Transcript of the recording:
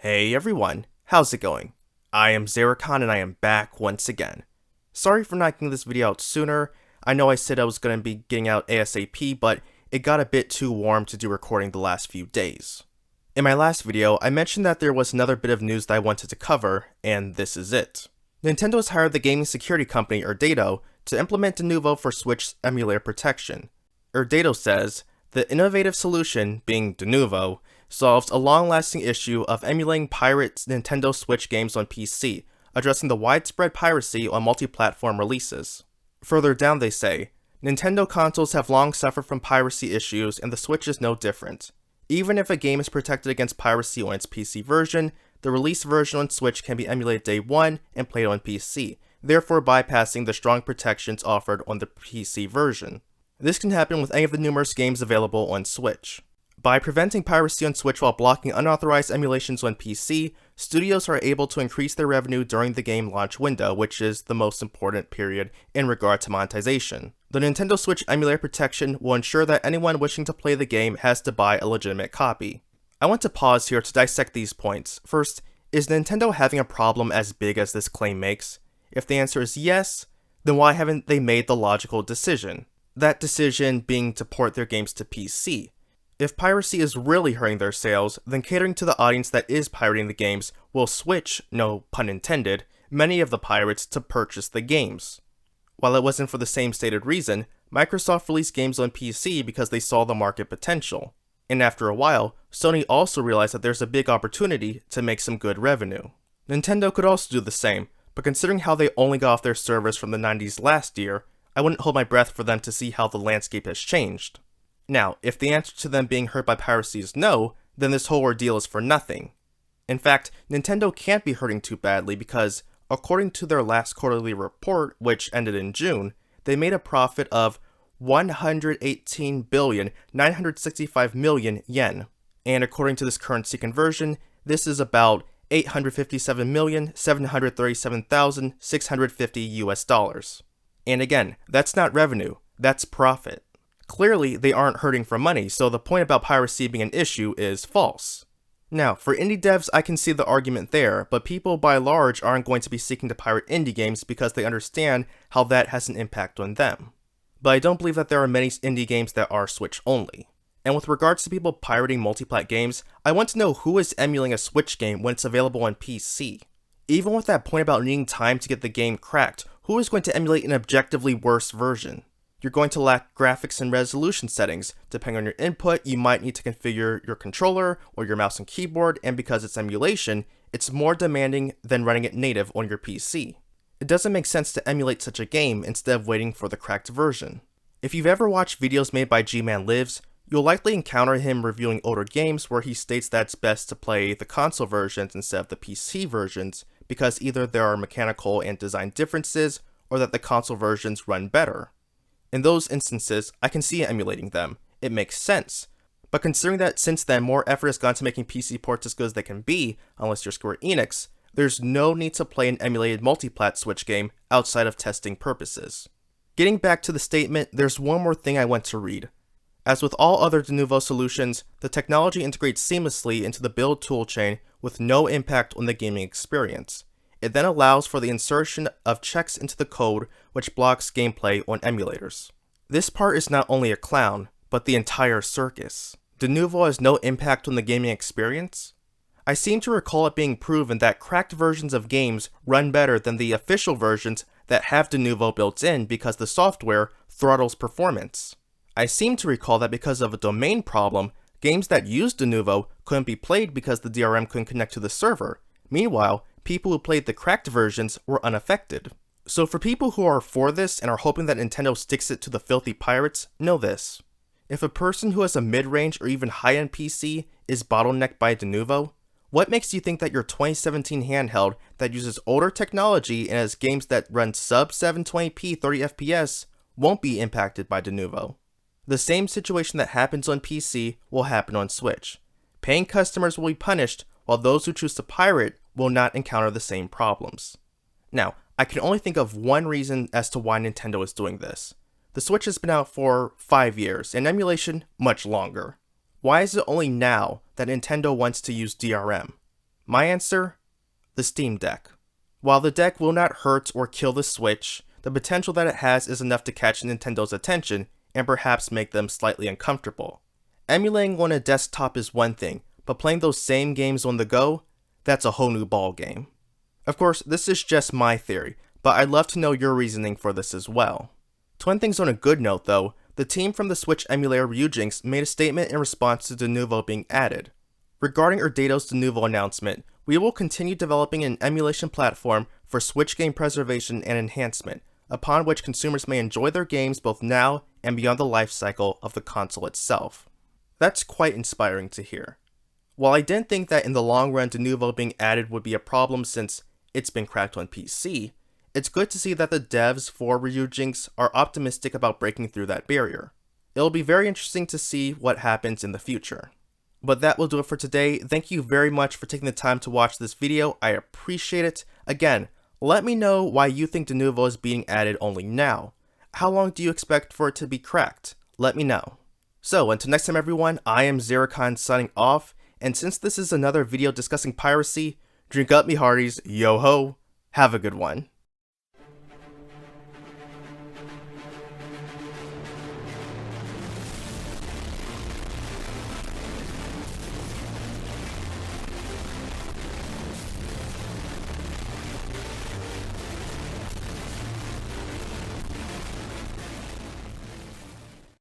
Hey everyone, how's it going? I am Xeracon and I am back once again. Sorry for not getting this video out sooner. I know I said I was going to be getting out ASAP, but it got a bit too warm to do recording the last few days. In my last video, I mentioned that there was another bit of news that I wanted to cover, and this is it. Nintendo has hired the gaming security company Denuvo to implement Denuvo for Switch emulator protection. Denuvo says, the innovative solution, being Denuvo, solves a long-lasting issue of emulating pirate Nintendo Switch games on PC, addressing the widespread piracy on multi-platform releases. Further down they say, Nintendo consoles have long suffered from piracy issues and the Switch is no different. Even if a game is protected against piracy on its PC version, the release version on Switch can be emulated day one and played on PC, therefore bypassing the strong protections offered on the PC version. This can happen with any of the numerous games available on Switch. By preventing piracy on Switch while blocking unauthorized emulations on PC, studios are able to increase their revenue during the game launch window, which is the most important period in regard to monetization. The Nintendo Switch emulator protection will ensure that anyone wishing to play the game has to buy a legitimate copy. I want to pause here to dissect these points. First, is Nintendo having a problem as big as this claim makes? If the answer is yes, then why haven't they made the logical decision? That decision being to port their games to PC. If piracy is really hurting their sales, then catering to the audience that is pirating the games will switch, no pun intended, many of the pirates to purchase the games. While it wasn't for the same stated reason, Microsoft released games on PC because they saw the market potential. And after a while, Sony also realized that there's a big opportunity to make some good revenue. Nintendo could also do the same, but considering how they only got off their servers from the 90s last year, I wouldn't hold my breath for them to see how the landscape has changed. Now, if the answer to them being hurt by piracy is no, then this whole ordeal is for nothing. In fact, Nintendo can't be hurting too badly because, according to their last quarterly report, which ended in June, they made a profit of 118,965,000,000 yen. And according to this currency conversion, this is about 857,737,650 US dollars. And again, that's not revenue, that's profit. Clearly, they aren't hurting for money, so the point about piracy being an issue is false. Now, for indie devs, I can see the argument there, but people by large aren't going to be seeking to pirate indie games because they understand how that has an impact on them. But I don't believe that there are many indie games that are Switch only. And with regards to people pirating multi-plat games, I want to know who is emulating a Switch game when it's available on PC. Even with that point about needing time to get the game cracked, who is going to emulate an objectively worse version? You're going to lack graphics and resolution settings. Depending on your input, you might need to configure your controller or your mouse and keyboard, and because it's emulation, it's more demanding than running it native on your PC. It doesn't make sense to emulate such a game instead of waiting for the cracked version. If you've ever watched videos made by G-Man Lives, you'll likely encounter him reviewing older games where he states that it's best to play the console versions instead of the PC versions because either there are mechanical and design differences or that the console versions run better. In those instances, I can see emulating them. It makes sense. But considering that since then more effort has gone to making PC ports as good as they can be, unless you're Square Enix, there's no need to play an emulated multi-plat Switch game outside of testing purposes. Getting back to the statement, there's one more thing I want to read. As with all other Denuvo solutions, the technology integrates seamlessly into the build toolchain with no impact on the gaming experience. It then allows for the insertion of checks into the code which blocks gameplay on emulators. This part is not only a clown, but the entire circus. Denuvo has no impact on the gaming experience? I seem to recall it being proven that cracked versions of games run better than the official versions that have Denuvo built in because the software throttles performance. I seem to recall that because of a domain problem, games that used Denuvo couldn't be played because the DRM couldn't connect to the server. Meanwhile, people who played the cracked versions were unaffected. So for people who are for this and are hoping that Nintendo sticks it to the filthy pirates, know this. If a person who has a mid-range or even high-end PC is bottlenecked by Denuvo, what makes you think that your 2017 handheld that uses older technology and has games that run sub 720p 30fps won't be impacted by Denuvo? The same situation that happens on PC will happen on Switch. Paying customers will be punished, while those who choose to pirate will not encounter the same problems. Now, I can only think of one reason as to why Nintendo is doing this. The Switch has been out for 5 years, and emulation much longer. Why is it only now that Nintendo wants to use DRM? My answer? The Steam Deck. While the deck will not hurt or kill the Switch, the potential that it has is enough to catch Nintendo's attention and perhaps make them slightly uncomfortable. Emulating on a desktop is one thing, but playing those same games on the go? That's a whole new ballgame. Of course, this is just my theory, but I'd love to know your reasoning for this as well. To end things on a good note though, the team from the Switch emulator Ryujinx made a statement in response to Denuvo being added. Regarding Erdato's Denuvo announcement, we will continue developing an emulation platform for Switch game preservation and enhancement, upon which consumers may enjoy their games both now and beyond the life cycle of the console itself. That's quite inspiring to hear. While I didn't think that in the long run Denuvo being added would be a problem since it's been cracked on PC, it's good to see that the devs for Ryujinx are optimistic about breaking through that barrier. It'll be very interesting to see what happens in the future. But that will do it for today. Thank you very much for taking the time to watch this video. I appreciate it. Again, let me know why you think Denuvo is being added only now. How long do you expect for it to be cracked? Let me know. So until next time everyone, I am iamxeracon signing off, and since this is another video discussing piracy, drink up me hearties, yo ho, have a good one.